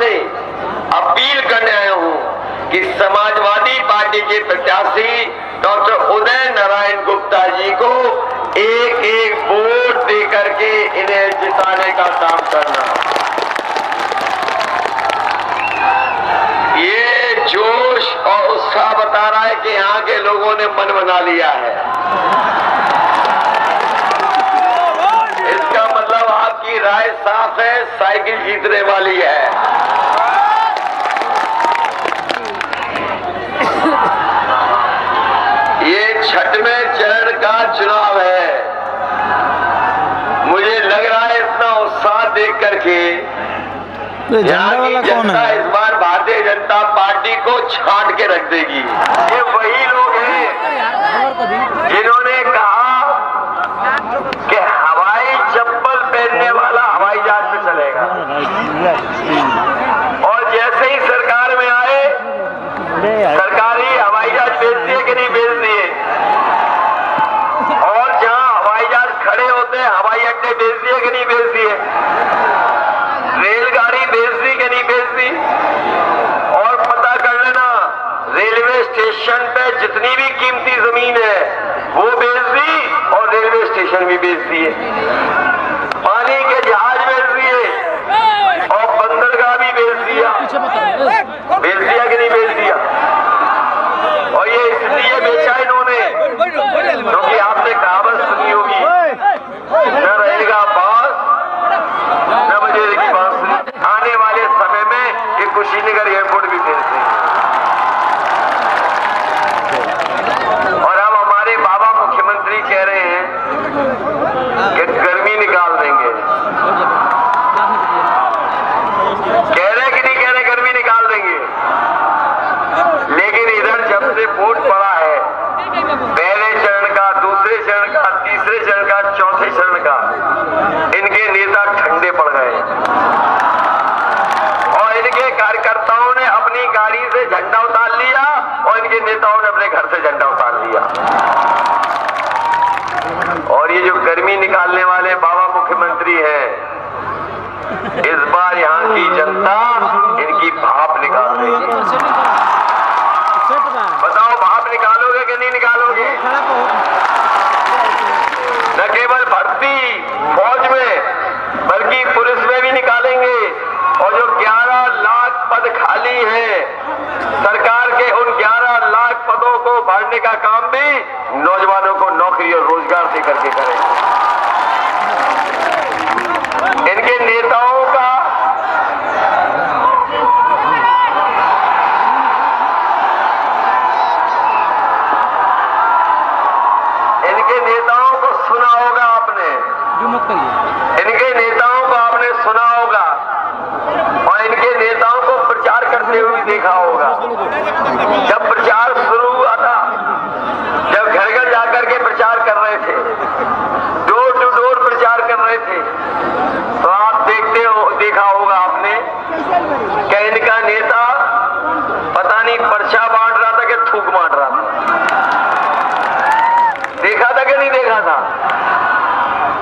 से अपील करने आया हूं कि समाजवादी पार्टी के प्रत्याशी डॉक्टर उदय नारायण गुप्ता जी को एक एक वोट दे करके इन्हें जिताने का काम करना। ये जोश और उत्साह बता रहा है कि यहाँ के लोगों ने मन बना लिया है। इसका मतलब आपकी राय साफ है, साइकिल जीतने वाली है। ये छठवें चरण का चुनाव है। मुझे लग रहा है इतना उत्साह देख करके यहाँ की जनता इस बार भारतीय जनता पार्टी को छांट के रख देगी। ये वही लोग हैं जिन्होंने कहा कि हवाई चप्पल पहनने वाला हवाई जहाज में चलेगा, और जैसे ही सरकार में आए सरकारी हवाई जहाज बेच दिए कि नहीं बेच दिए, और जहां हवाई जहाज खड़े होते हैं हवाई अड्डे बेच दिए कि नहीं बेच दिए, रेलगाड़ी बेच दी कि नहीं बेच दी। और पता कर लेना रेलवे स्टेशन पे जितनी भी कीमती जमीन है वो बेच दी और रेलवे स्टेशन भी बेच दिए, पानी के जहाज बेच दिए और बंदरगाह भी बेच दिया। बेच दिया कि नहीं बेच दिया। और ये इसलिए बेचा इन्होंने क्योंकि आपने कहावत सुनी होगी, न रहेगा बांस न बजेगी बांसुरी। आने वाले समय में ये कुशीनगर एयरपोर्ट भी बेच देंगे। और अब हमारे बाबा मुख्यमंत्री कह रहे हैं कि गर्मी निकाल देंगे। कह रहे कि नहीं कह रहे गर्मी निकाल देंगे। लेकिन इधर जब से वोट पड़ा है, पहले चरण का, दूसरे चरण का, तीसरे चरण का, चौथे चरण का, इनके नेता ठंडे पड़ गए और इनके कार्यकर्ताओं ने अपनी गाड़ी से झंडा उतार लिया और इनके नेताओं ने अपने घर से झंडा उतार लिया। और ये जो गर्मी निकालने वाले बाबा मुख्यमंत्री हैं, इस बार यहाँ की जनता इनकी भाप निकाल रही है। बताओ भाप निकालोगे कि नहीं निकालोगे। न केवल भर्ती फौज में बल्कि पुलिस में भी निकालेंगे। और जो 11 लाख पद खाली हैं, सरकार के उन 11 लाख पदों को भरने का काम भी नौजवानों को नौकरी और रोजगार से करके करेंगे। इनके नेताओं का सुना होगा आपने, इनके नेताओं को आपने सुना होगा और इनके नेताओं को प्रचार करते हुए देखा होगा। जब प्रचार शुरू हुआ था, जब घर घर जाकर के प्रचार कर रहे थे, डोर टू डोर प्रचार कर रहे थे, तो आप देखा होगा आपने कि इनका नेता पता नहीं पर्चा बांट रहा था कि थूक बांट रहा था। देखा था कि नहीं देखा था।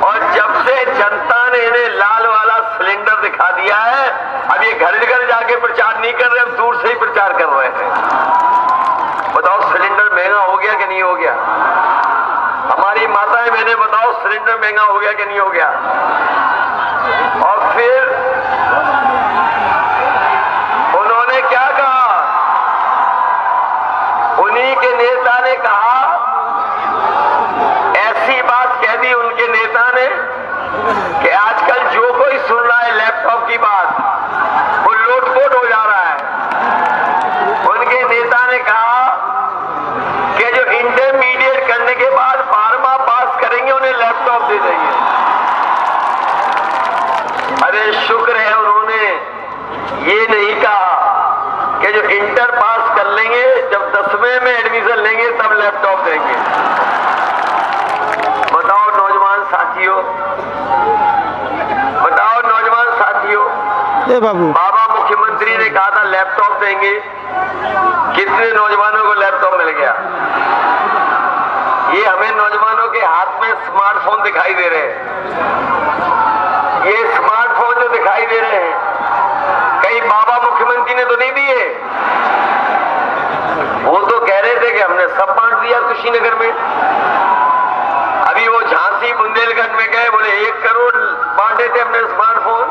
और जब से जनता ने इन्हें लाल वाला सिलेंडर दिखा दिया है, अब ये घर घर जाके प्रचार नहीं कर रहे, अब दूर से ही प्रचार कर रहे हैं। बताओ सिलेंडर महंगा हो गया कि नहीं हो गया। हमारी माताएं बहनें बताओ सिलेंडर महंगा हो गया कि नहीं हो गया। और फिर उन्होंने क्या कहा, उन्हीं के नेता ने कहा, ऐसी बात कह दी उनके नेता ने कि आजकल जो कोई सुन रहा है लैपटॉप की बात, वो लोटपोट हो जा रहा है। उनके नेता ने कहा कि जो इंटरमीडिएट करने के बाद फार्मा पास करेंगे उन्हें लैपटॉप दे देंगे। अरे शुक्र है उन्होंने ये नहीं कहा कि जो इंटर पास कर लेंगे, जब 10वें में एडमिशन लेंगे तब लैपटॉप देंगे। बताओ नौजवान साथियों, बताओ नौजवान साथियों, बाबा मुख्यमंत्री ने कहा था लैपटॉप देंगे, कितने नौजवानों को लैपटॉप मिल गया। ये हमें नौजवानों के हाथ में स्मार्टफोन दिखाई दे रहे हैं। ये स्मार्टफोन जो दिखाई दे रहे हैं, कहीं बाबा कुशीनगर में। अभी वो झांसी बुंदेलखंड में गए, बोले 1 करोड़ बांटे थे अपने स्मार्टफोन,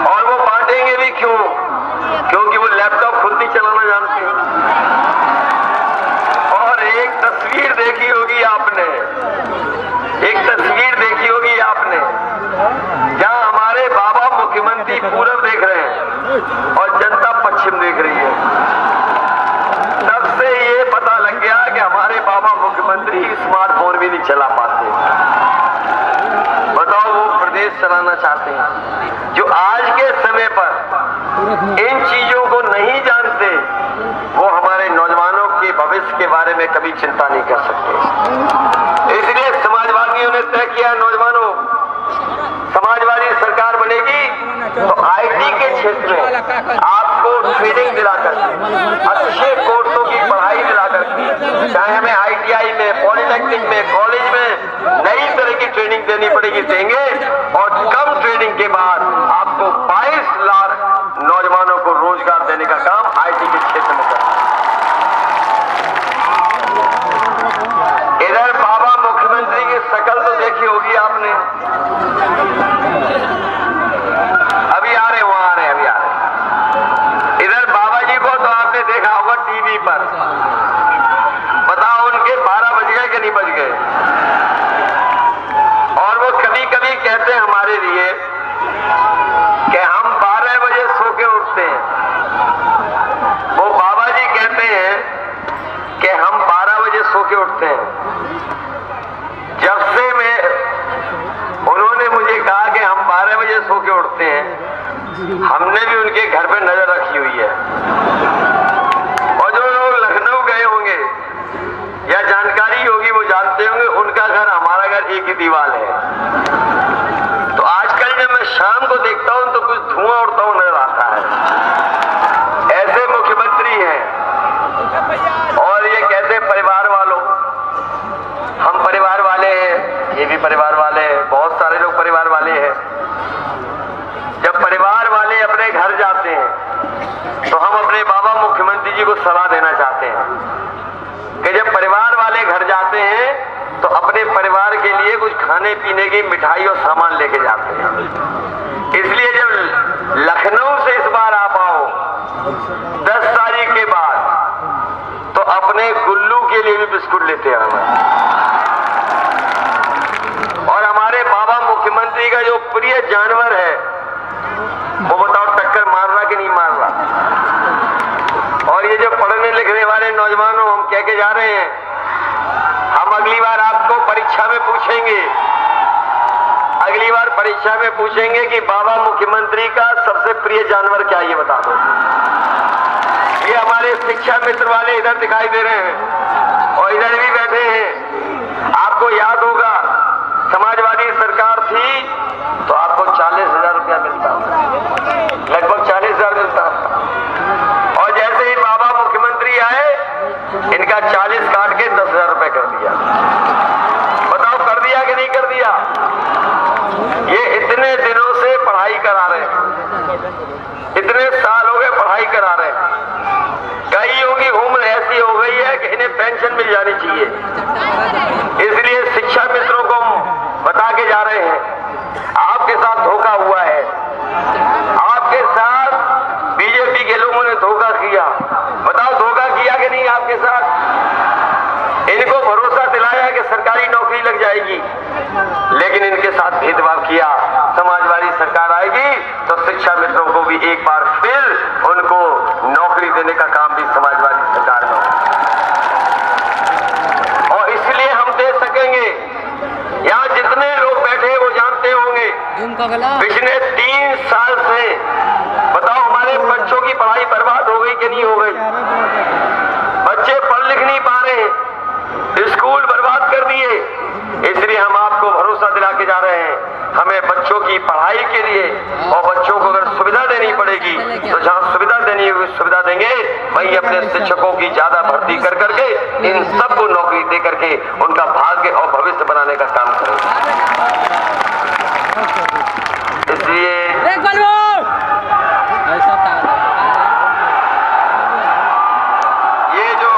और वो बांटेंगे भी क्यों? क्योंकि वो लैपटॉप खुद नहीं चलाना जानते हैं। और एक तस्वीर देखी होगी आपने, एक तस्वीर देखी होगी आपने, जहां हमारे बाबा मुख्यमंत्री पूरब देख रहे हैं और जनता पश्चिम देख रही है। तब से ये पता लग गया कि हमारे बाबा मुख्यमंत्री स्मार्टफोन भी नहीं चला पाते। बताओ, वो प्रदेश चलाना चाहते हैं। जो आज के समय पर इन चीजों को नहीं जानते, वो हमारे नौजवानों के भविष्य के बारे में कभी चिंता नहीं कर सकते। इसलिए समाजवादियों ने तय किया, नौजवानों, समाजवादी सरकार बनेगी तो आईटी के क्षेत्र में आपको ट्रेनिंग दिलाकर, अच्छे कोर्सों की पढ़ाई दिलाकर, चाहे हमें आईटीआई में, पॉलिटेक्निक में, कॉलेज में नई तरह की ट्रेनिंग देनी पड़ेगी, देंगे। और कम ट्रेनिंग के बाद आपको 22 लाख नौजवानों को रोजगार देने का काम आईटी के क्षेत्र में करना है। इधर बाबा मुख्यमंत्री की शकल तो देखी होगी आपने, अभी आ रहे, वहां आ रहे, अभी आ रहे। इधर बाबा जी को तो आपने देखा होगा टीवी पर। बताओ, उनके 12 बज गए कि नहीं बज गए? और वो कभी कभी कहते हैं हमारे लिए कि हम 12 बजे सो के उठते हैं। वो बाबा जी कहते हैं कि हम 12 बजे सो के उठते हैं। जब से उन्होंने मुझे कहा कि हम 12 बजे सो के उठते हैं, हमने भी उनके घर पे नजर रखी हुई है। और जो लोग लखनऊ गए होंगे या जानकारी होगी, वो जानते होंगे उनका घर हमारा घर एक ही दीवार है। तो आजकल जब मैं शाम को देखता हूं तो कुछ धुआं उड़ता हुआ नजर आता है। ऐसे मुख्यमंत्री हैं। और ये कहते परिवार वालों, हम परिवार वाले हैं, ये भी परिवार वाले हैं, बहुत सारे लोग परिवार वाले हैं। जब परिवार वाले अपने घर जाते हैं तो हम अपने बाबा मुख्यमंत्री जी को सलाह देना चाहते हैं कि जब परिवार वाले घर जाते हैं तो अपने परिवार के लिए कुछ खाने पीने की मिठाई और सामान लेके जाते हैं। इसलिए जब लखनऊ से इस बार आप आओ 10 तारीख के बाद, तो अपने गुल्लू के लिए भी बिस्कुट लेते आना। और हमारे बाबा मुख्यमंत्री का जो प्रिय जानवर है, वो बताओ टक्कर मार रहा कि नहीं मार रहा? और ये जो पढ़ने लिखने वाले नौजवानों, हम कह के जा रहे हैं, हम अगली बार आपको परीक्षा में पूछेंगे, अगली बार परीक्षा में पूछेंगे कि बाबा मुख्यमंत्री का सबसे प्रिय जानवर क्या है, ये बता दो। ये हमारे शिक्षा मित्र वाले इधर दिखाई दे रहे हैं और इधर भी बैठे हैं। आपको याद होगा, समाजवादी सरकार थी तो आपको 40,000 रुपया मिलता, लगभग 40,000 मिलता। और जैसे ही बाबा मुख्यमंत्री आए, इनका 40 काट के 10,000 रुपए कर दिया। बताओ, कर दिया कि नहीं कर दिया? ये इतने दिनों से पढ़ाई करा रहे हैं, इतने साल हो गए पढ़ाई करा रहे हैं। कईयों की उम्र ऐसी हो गई है कि इन्हें पेंशन मिल जानी चाहिए। इसलिए शिक्षा मित्रों को बता के जा रहे हैं, आपके साथ धोखा हुआ है, आपके साथ बीजेपी के लोगों ने धोखा किया। बताओ, धोखा किया कि नहीं आपके साथ? इनको भरोसा दिलाया है कि सरकारी नौकरी लग जाएगी, लेकिन इनके साथ भेदभाव किया। समाजवादी सरकार आएगी तो शिक्षा मित्रों को भी एक बार फिर उनको नौकरी देने का काम भी समाजवादी सरकार में होगा। और इसलिए हम दे सकेंगे। यहाँ जितने लोग बैठे वो जानते होंगे, पिछले 3 साल से बताओ हमारे बच्चों की पढ़ाई बर्बाद हो गई कि नहीं हो गई? बच्चे पढ़ लिख नहीं पा रहे, स्कूल बर्बाद कर दिए। इसलिए हम आपको भरोसा दिला के जा रहे हैं, हमें बच्चों की पढ़ाई के लिए और बच्चों को अगर सुविधा देनी पड़ेगी तो जहां सुविधा देनी होगी सुविधा देंगे। वहीं अपने शिक्षकों की ज्यादा भर्ती कर करके इन सबको नौकरी दे करके उनका भाग्य और भविष्य बनाने का काम करेंगे। इसलिए ये जो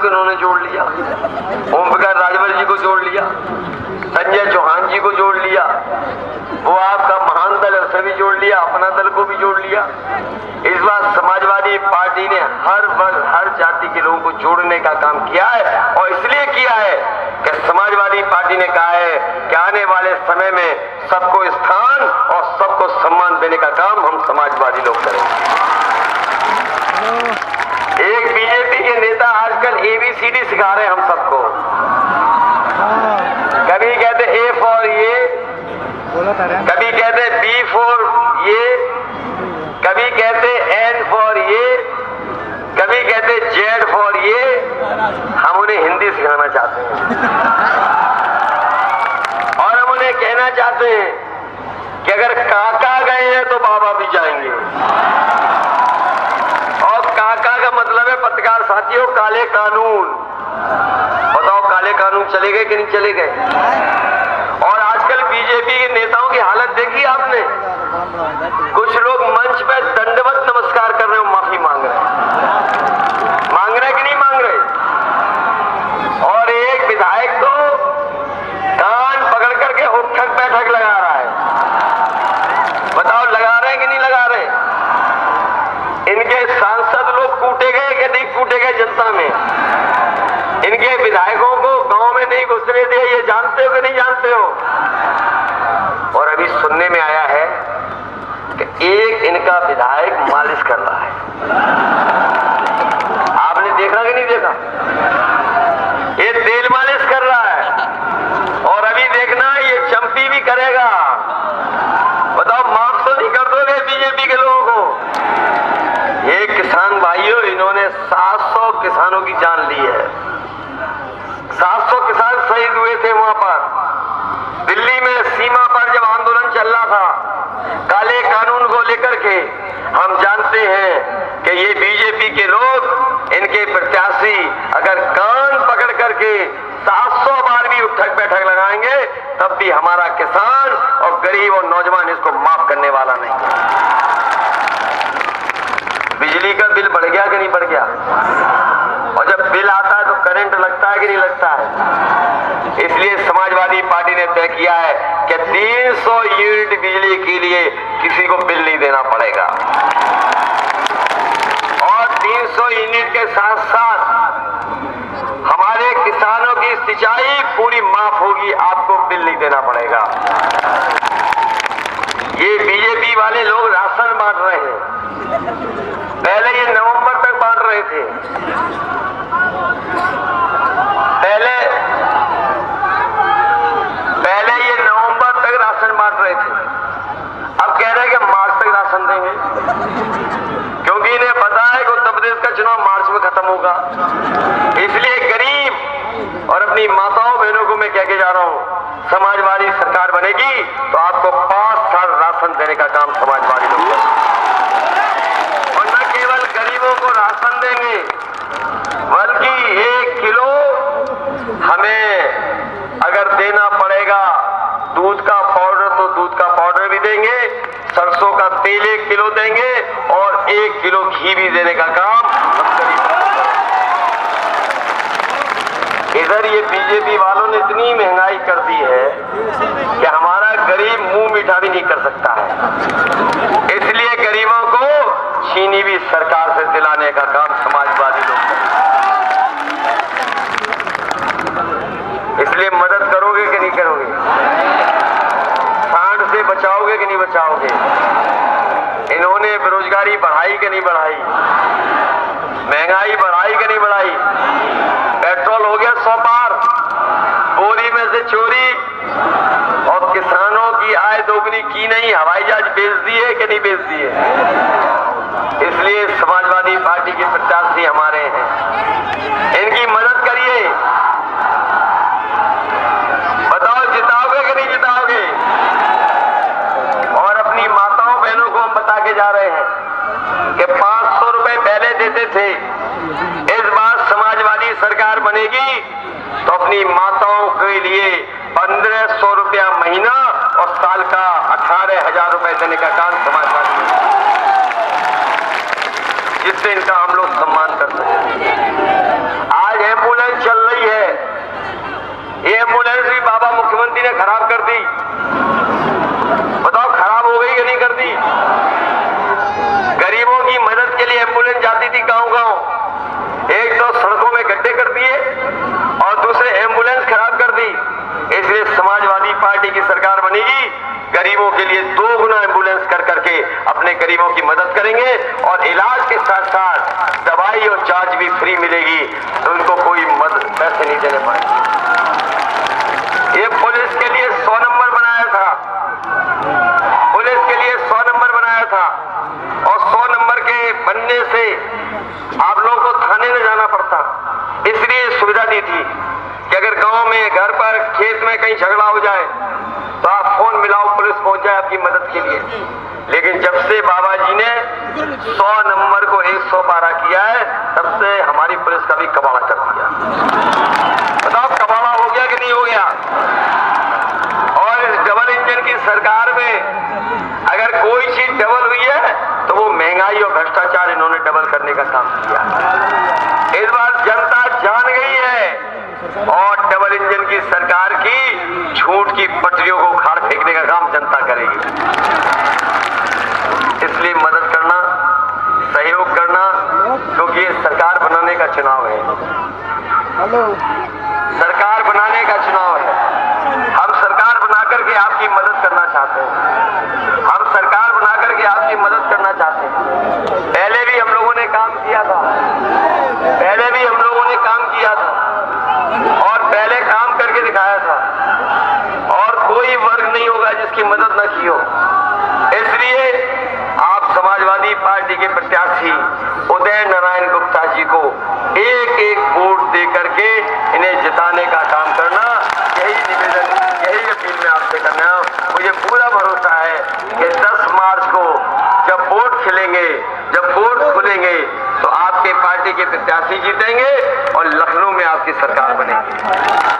को इन्होंने जोड़ लिया, ओम प्रकाश राजभर जी को जोड़ लिया, संजय चौहान जी को जोड़ लिया, वो आपका महान दल है उसे भी जोड़ लिया, अपना दल को भी जोड़ लिया। इस बार समाजवादी पार्टी ने हर वर्ग हर जाति के लोगों को जोड़ने का काम किया है, और इसलिए किया है कि समाजवादी पार्टी ने कहा है कि आने वाले समय में सबको स्थान और सबको सम्मान देने का काम हम समाजवादी लोग करेंगे। एक बीजेपी के नेता आजकल ABCD सिखा रहे हैं हम सबको। कभी कहते A फॉर ये, कभी कहते B फॉर ये, कभी कहते N फॉर ये, कभी कहते Z फॉर ये। हम उन्हें हिंदी सिखाना चाहते हैं और हम उन्हें कहना चाहते हैं कि अगर काका गए हैं तो बाबा भी जाएंगे। और काका का मतलब है पत्रकार साथियों काले कानून। बताओ काले कानून चले गए कि नहीं चले गए? और आजकल बीजेपी के नेताओं की हालत देखी आपने? कुछ लोग मंच पे दंडवत नमस्कार कर रहे हो, माफी मांग रहे कि नहीं मांग रहे? और एक विधायक तो कान पकड़ करके उठक बैठक लगा रहा है। बताओ लगा रहे कि नहीं लगा रहे? इनके सांसद लोग कूटे गए कि नहीं कूटे गए जनता में? इनके विधायकों को गांव में नहीं घुसने दिया, ये जानते हो कि नहीं जानते हो? और अभी सुनने में आया है कि एक इनका विधायक मालिश कर रहा है। आपने देखा कि नहीं देखा? ये तेल मालिश कर रहा है और अभी देखना ये चंपी भी करेगा। बताओ माफ तो नहीं कर दोगे बीजेपी के लोगों को? ये किसान भाइयों इन्होंने 700 किसानों की जान ली है। 700 किसान शहीद हुए थे वहां पर दिल्ली में सीमा पर जब आंदोलन चल रहा था काले कानून को लेकर के। हम जानते हैं कि ये बीजेपी के लोग इनके प्रत्याशी अगर कान पकड़ करके 700 बार भी उठक बैठक लगाएंगे तब भी हमारा किसान और गरीब और नौजवान इसको माफ करने वाला नहीं है। बिजली का बिल बढ़ गया कि नहीं बढ़ गया? और जब बिल आता है तो करंट लगता है कि नहीं लगता है? इसलिए समाजवादी पार्टी ने तय किया है कि 300 यूनिट बिजली के लिए किसी को बिल नहीं देना पड़ेगा और 300 यूनिट के साथ साथ हमारे किसानों की सिंचाई पूरी माफ होगी, आपको बिल नहीं देना पड़ेगा। ये बीजेपी वाले लोग राशन बांट रहे हैं। पहले ये नवंबर तक बांट रहे थे, पहले ये नवंबर तक राशन बांट रहे थे। अब कह रहे हैं कि मार्च तक राशन देंगे, क्योंकि इन्हें पता है कि उत्तर प्रदेश का चुनाव मार्च में खत्म होगा। इसलिए गरीब और अपनी माताओं बहनों को मैं कह के जा रहा हूं, समाजवादी सरकार बनेगी तो आपको 5 साल राशन देने का काम समाजवादी लोग करेंगे। और न केवल गरीबों को राशन देंगे बल्कि 1 किलो हमें अगर देना पड़ेगा दूध का पाउडर तो दूध का पाउडर भी देंगे, सरसों का तेल 1 किलो देंगे और 1 किलो घी भी देने का काम हम करेंगे। इधर ये बीजेपी वालों ने इतनी महंगाई कर दी है कि हमारा गरीब मुंह मीठा भी नहीं कर सकता है। इसलिए गरीबों को चीनी भी सरकार से दिलाने का काम समाजवादी लोग करेंगे। इसलिए मदद करोगे कि नहीं करोगे? सांड से बचाओगे कि नहीं बचाओगे? इन्होंने बेरोजगारी बढ़ाई कि नहीं बढ़ाई? महंगाई बढ़ाई कि नहीं बढ़ाई? पेट्रोल हो गया 100 पार, बोरी में से चोरी, और किसानों की आय दोगुनी की नहीं, हवाई जहाज बेच दिए कि नहीं बेच दिए? इसलिए समाजवादी पार्टी के प्रत्याशी हमारे हैं, इनकी मदद करिए। बताओ जिताओगे कि नहीं जिताओगे? और अपनी माताओं बहनों को हम बता के जा रहे हैं कि 500 रुपए पहले देते थे, इस बार समाजवादी सरकार बनेगी तो अपनी माताओं के लिए 1500 रुपया महीना और साल का 18,000 रुपए देने का काम समाजवादी, जिससे इनका हम लोग सम्मान कर सकें। आज है उनके लिए 2 गुना एम्बुलेंस कर करके अपने गरीबों की मदद करेंगे और इलाज के साथ साथ दवाई और जांच भी फ्री मिलेगी, तो उनको कोई पैसे नहीं देने पड़ेंगे। ये पुलिस के लिए 100 नंबर बनाया था, पुलिस के लिए 100 नंबर बनाया था और 100 नंबर के बनने से आप लोगों को थाने में जाना पड़ता, इसलिए सुविधा दी थी कि अगर गांव में, घर पर, खेत में कहीं झगड़ा हो जाए तो आप फोन मिलाओ, पुलिस पहुंच जाए आपकी मदद के लिए। लेकिन जब से बाबा जी ने 100 नंबर को 112 किया है, तब से हमारी पुलिस का भी कबाड़ा कर दिया। बताओ कबाड़ा हो गया कि नहीं हो गया? और इस डबल इंजन की सरकार में अगर कोई चीज डबल हुई है तो वो महंगाई और भ्रष्टाचार इन्होंने डबल करने का काम किया। इस बार जनता जान गई है और डबल इंजन की सरकार की झूठ की पटरियों को उखाड़ फेंकने का काम जनता करेगी। इसलिए मदद करना, सहयोग करना, क्योंकि ये सरकार बनाने का चुनाव है, सरकार बनाने का चुनाव है। हम सरकार बना करके आपकी मदद करना चाहते हैं, हम सरकार बना करके आपकी मदद करना चाहते हैं। पहले भी हम लोगों ने काम किया था, पहले भी हम लोगों ने काम किया था और पहले काम करके दिखाया था, और कोई वर्ग नहीं होगा जिसकी मदद न की हो। इसलिए आप समाजवादी पार्टी के प्रत्याशी उदय नारायण गुप्ता जी को एक एक वोट दे करके इन्हें जिताने का काम करना, यही निवेदन, यही अपील मैं आपसे करना। मुझे पूरा भरोसा है कि 10 मार्च को जब वोट खिलेंगे, जब वोट खुलेंगे, तो आपके पार्टी के प्रत्याशी जीतेंगे और लखनऊ में आपकी सरकार बनेगी।